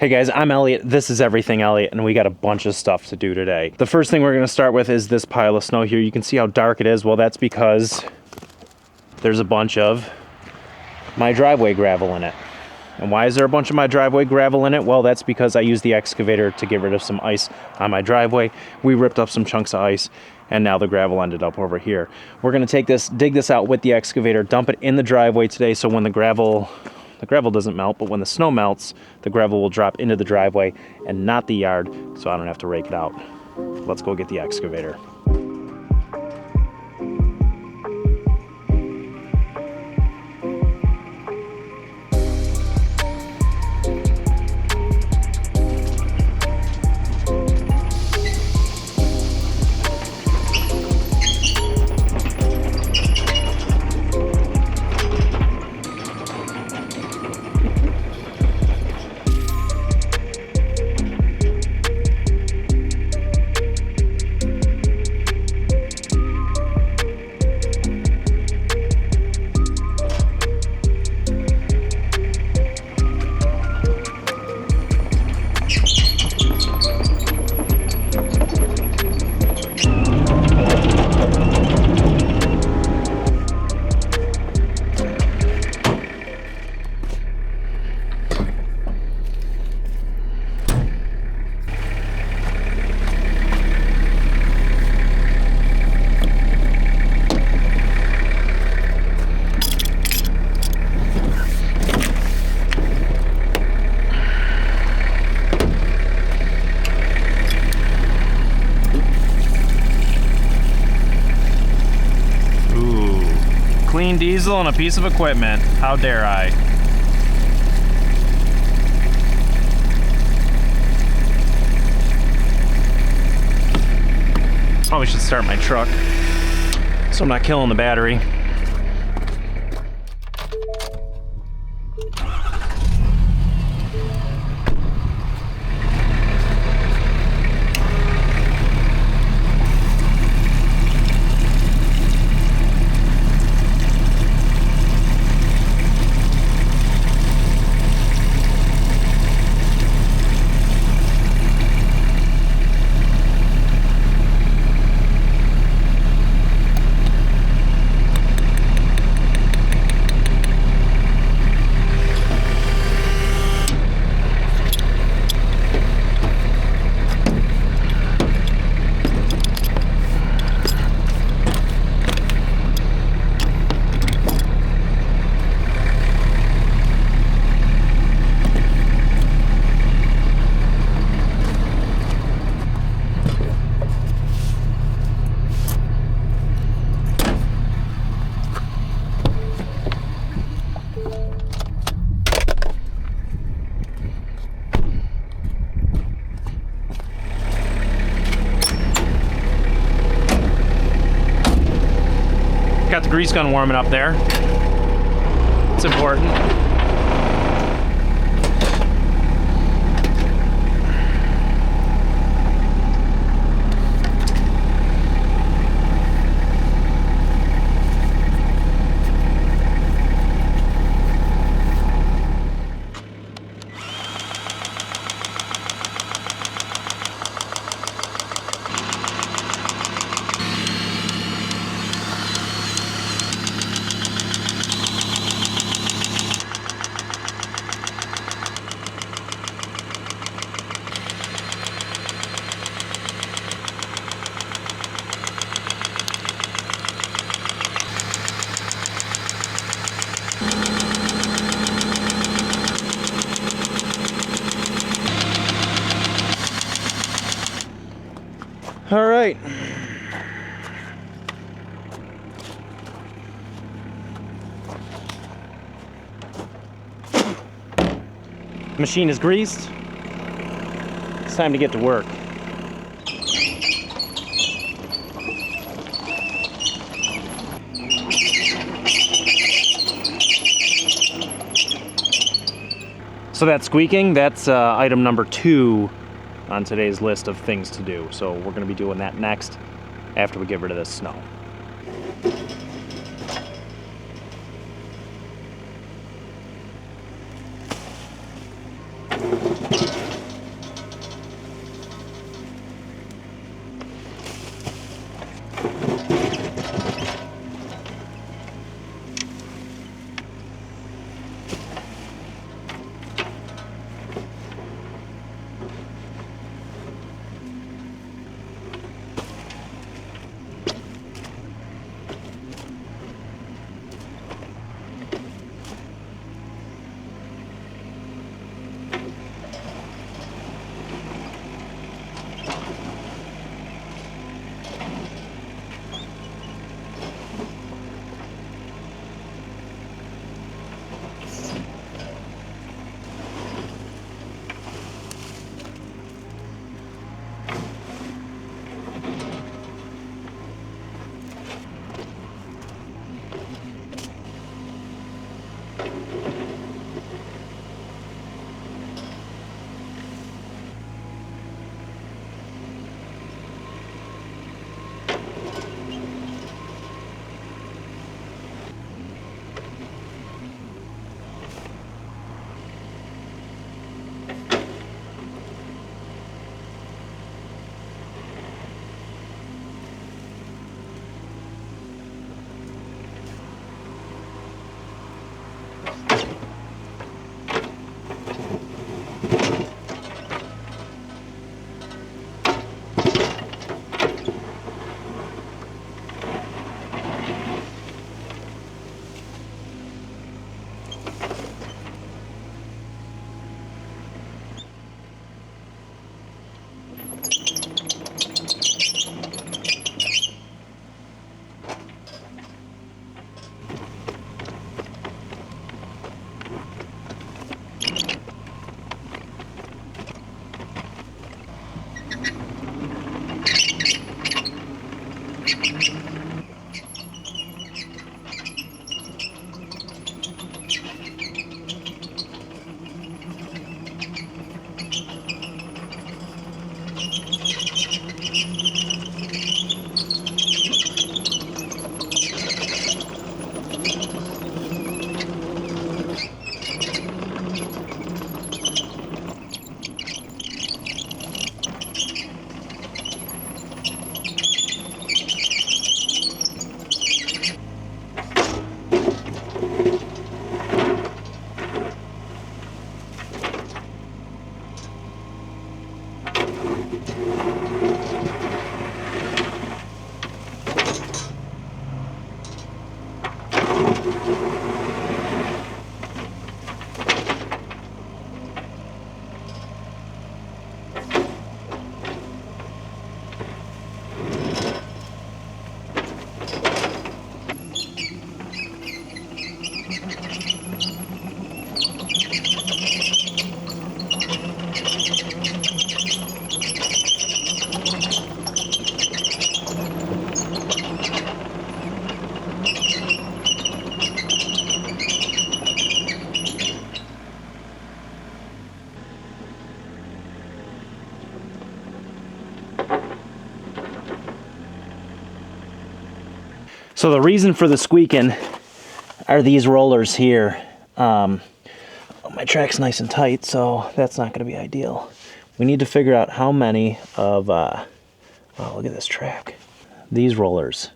Hey guys, I'm Elliott. This is Everything Elliott, and we got a bunch of stuff to do today. The first thing we're going to start with is this pile of snow here. You can see how dark it is. Well, that's because there's a bunch of my driveway gravel in it. And why is there a bunch of my driveway gravel in it? Well, that's because I used the excavator to get rid of some ice on my driveway. We ripped up some chunks of ice, and now the gravel ended up over here. We're going to take this, dig this out with the excavator, dump it in the driveway today, so when the gravel doesn't melt, but when the snow melts, the gravel will drop into the driveway and not the yard, so I don't have to rake it out. Let's go get the excavator. Clean diesel and a piece of equipment. How dare I? Probably should start my truck so I'm not killing the battery. Got the grease gun warming up there. It's important. All right. Machine is greased. It's time to get to work. So that squeaking, that's item number 2 on today's list of things to do. So we're going to be doing that next after we get rid of this snow. So the reason for the squeaking are these rollers here. My track's nice and tight, so that's not going to be ideal. We need to figure out how many of, oh, look at this track. These rollers,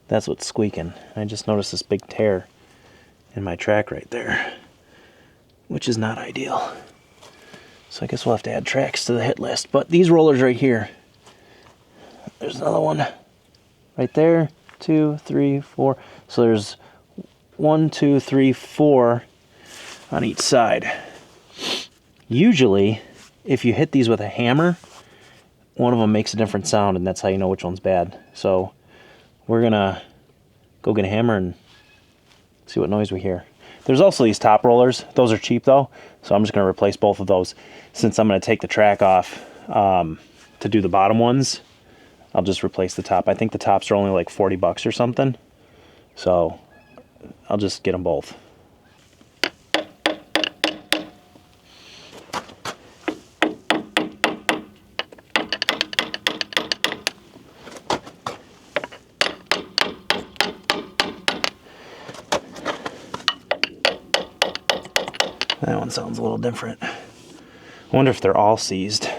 that's what's squeaking. I just noticed this big tear in my track right there, which is not ideal. So I guess we'll have to add tracks to the hit list. But these rollers right here, there's another one right there. 2, 3, 4. So there's 1, 2, 3, 4 on each side. Usually, if you hit these with a hammer, one of them makes a different sound, and that's how you know which one's bad. So we're gonna go get a hammer and see what noise we hear. There's also these top rollers. Those are cheap though, so I'm just gonna replace both of those. Since I'm gonna take the track off to do the bottom ones, I'll just replace the top. I think the tops are only like 40 bucks or something. So I'll just get them both. That one sounds a little different. I wonder if they're all seized.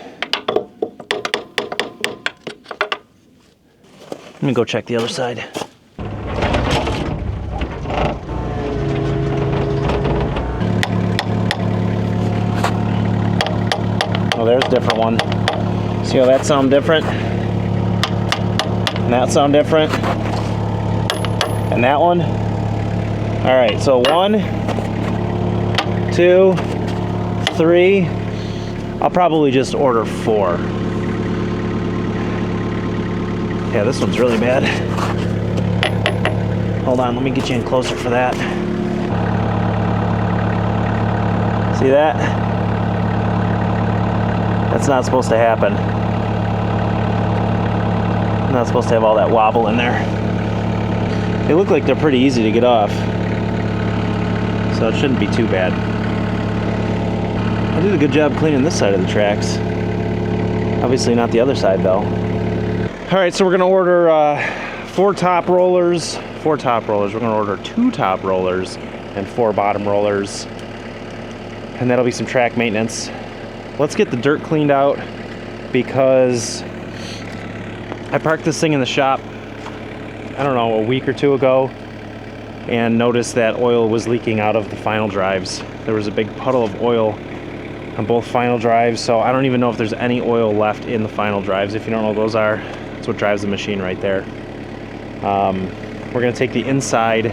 Let me go check the other side. Oh, there's a different one. See how that sound different? And that sound different? And that one? All right, so 1, 2, 3. I'll probably just order 4. Yeah, this one's really bad. Hold on, let me get you in closer for that. See that? That's not supposed to happen. Not supposed to have all that wobble in there. They look like they're pretty easy to get off, so it shouldn't be too bad. I did a good job cleaning this side of the tracks. Obviously not the other side though. All right, so we're gonna order 4 top rollers. 4 top rollers. We're gonna order 2 top rollers and 4 bottom rollers. And that'll be some track maintenance. Let's get the dirt cleaned out because I parked this thing in the shop, I don't know, a week or 2 ago, and noticed that oil was leaking out of the final drives. There was a big puddle of oil on both final drives, so I don't even know if there's any oil left in the final drives. If you don't know what those are, that's what drives the machine right there. We're gonna take the inside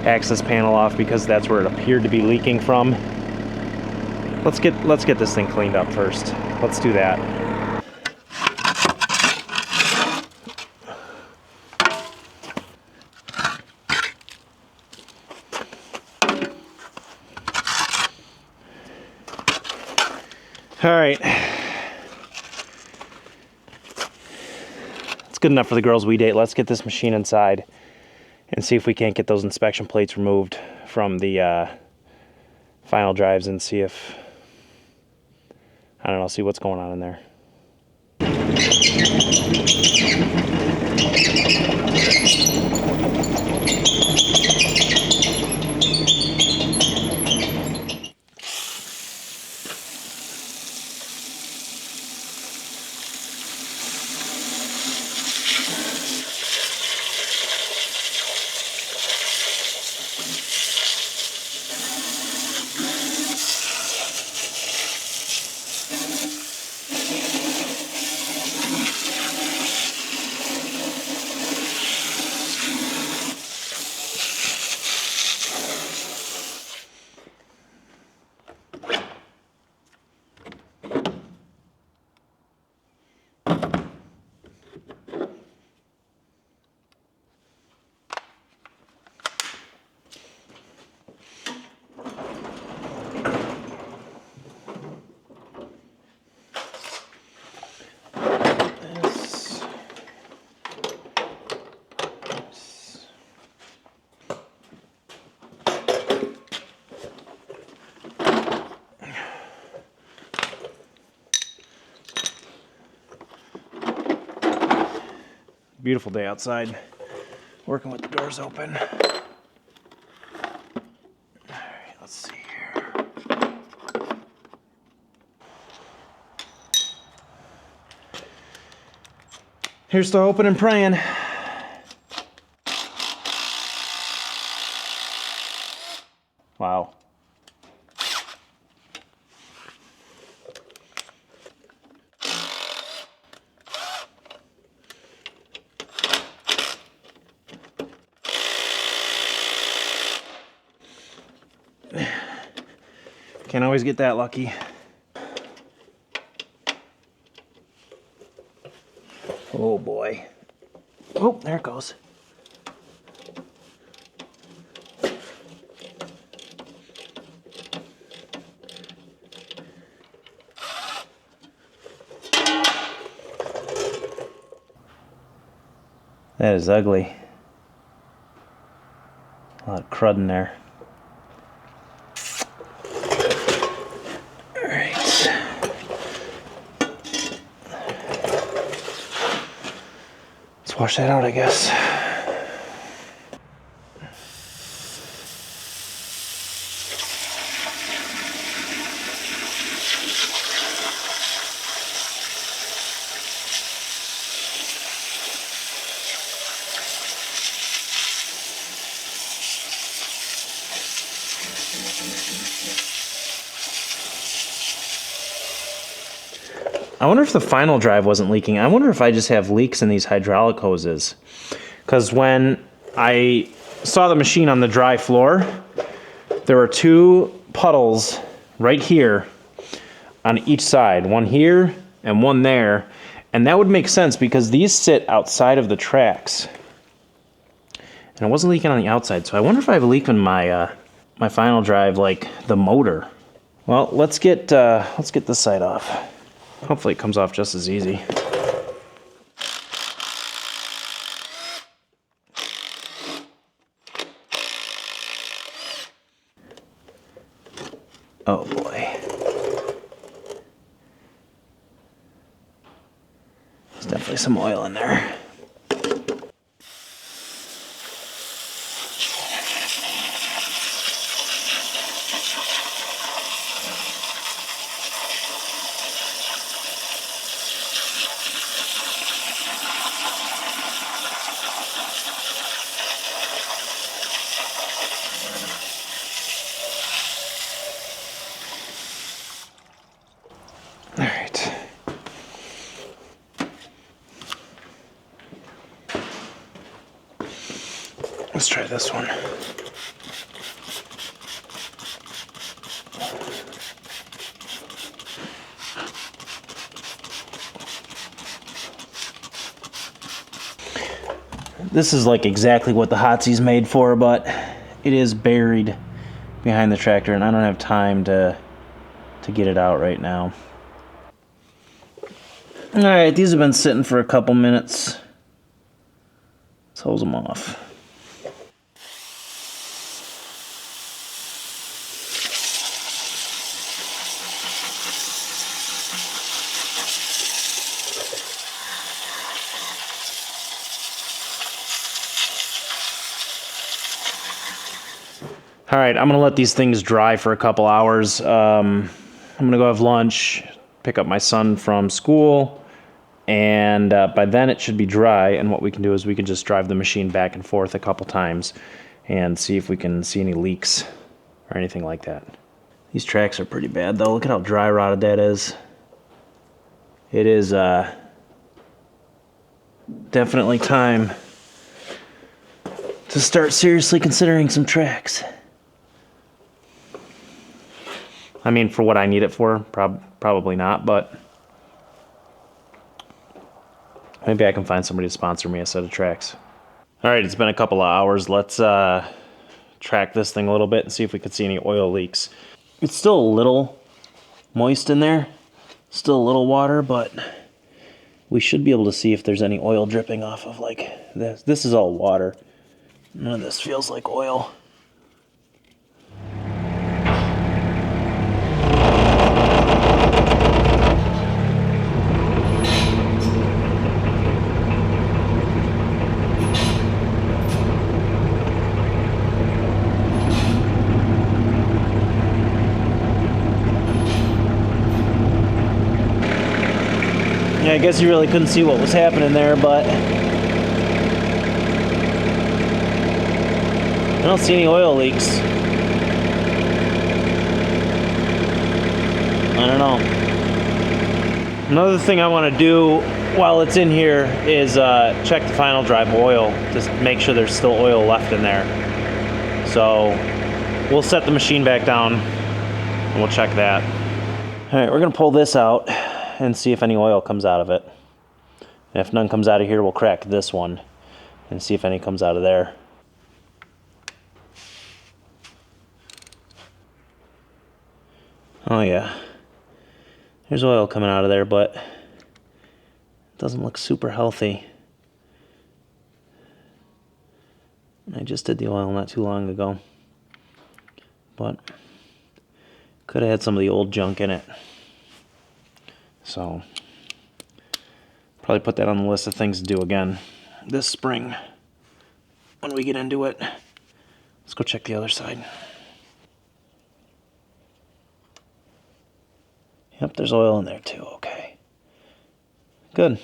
access panel off because that's where it appeared to be leaking from. Let's get this thing cleaned up first. Let's do that. All right. good enough for the girls' wee date. Let's get this machine inside and see if we can't get those inspection plates removed from the final drives and see if, I don't know, see what's going on in there. Beautiful day outside, working with the doors open. All right, let's see here. Here's to hoping and praying. Wow. Can't always get that lucky. Oh boy. Oh, there it goes. That is ugly. A lot of crud in there. Wash that out, I guess. I wonder if the final drive wasn't leaking. I wonder if I just have leaks in these hydraulic hoses. Because when I saw the machine on the dry floor, there were two puddles right here on each side. One here and one there. And that would make sense because these sit outside of the tracks. And it wasn't leaking on the outside. So I wonder if I have a leak in my my final drive, like the motor. Well, let's get this side off. Hopefully it comes off just as easy. Oh boy. There's definitely some oil in there. All right. Let's try this one. This is like exactly what the Hotsy's made for, but it is buried behind the tractor and I don't have time to get it out right now. Alright, these have been sitting for a couple minutes. hose them off. All right, I'm gonna let these things dry for a couple hours. I'm gonna go have lunch, pick up my son from school, and by then it should be dry. And what we can do is we can just drive the machine back and forth a couple times and see if we can see any leaks or anything like that. These tracks are pretty bad though. Look at how dry rotted that is. It is definitely time to start seriously considering some tracks. I mean, for what I need it for, probably not, but maybe I can find somebody to sponsor me a set of tracks. All right, it's been a couple of hours. Let's track this thing a little bit and see if we can see any oil leaks. It's still a little moist in there, still a little water, but we should be able to see if there's any oil dripping off of like this. This is all water. None of this feels like oil. Yeah, I guess you really couldn't see what was happening there, but I don't see any oil leaks. I don't know. Another thing I want to do while it's in here is check the final drive oil, just make sure there's still oil left in there. So we'll set the machine back down and we'll check that. All right, we're gonna pull this out and see if any oil comes out of it. And if none comes out of here, we'll crack this one and see if any comes out of there. Oh yeah, there's oil coming out of there, but it doesn't look super healthy. I just did the oil not too long ago, but could have had some of the old junk in it. So probably put that on the list of things to do again this spring when we get into it. Let's go check the other side. Yep, there's oil in there too. Okay. Good.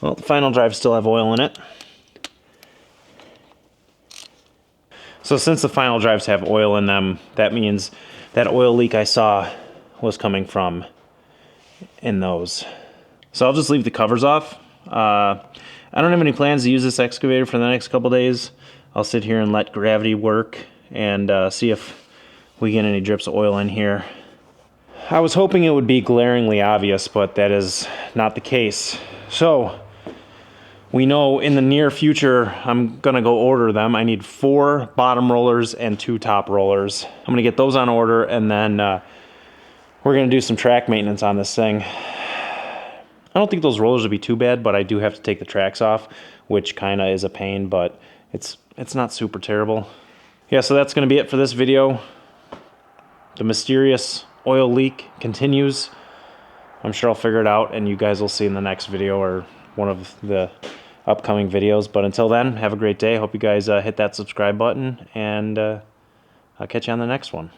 Well, the final drives still have oil in it. So since the final drives have oil in them, that means that oil leak I saw was coming from in those. So I'll just leave the covers off. I don't have any plans to use this excavator for the next couple days. I'll sit here and let gravity work and see if we get any drips of oil in here. I was hoping it would be glaringly obvious, but that is not the case. So we know in the near future I'm gonna go order them. I need 4 bottom rollers and 2 top rollers. I'm gonna get those on order, and then we're gonna do some track maintenance on this thing. I don't think those rollers would be too bad, but I do have to take the tracks off, which kind of is a pain, but it's not super terrible. Yeah, so that's going to be it for this video. The mysterious oil leak continues. I'm sure I'll figure it out, and you guys will see in the next video or one of the upcoming videos. But until then, have a great day. Hope you guys hit that subscribe button, and I'll catch you on the next one.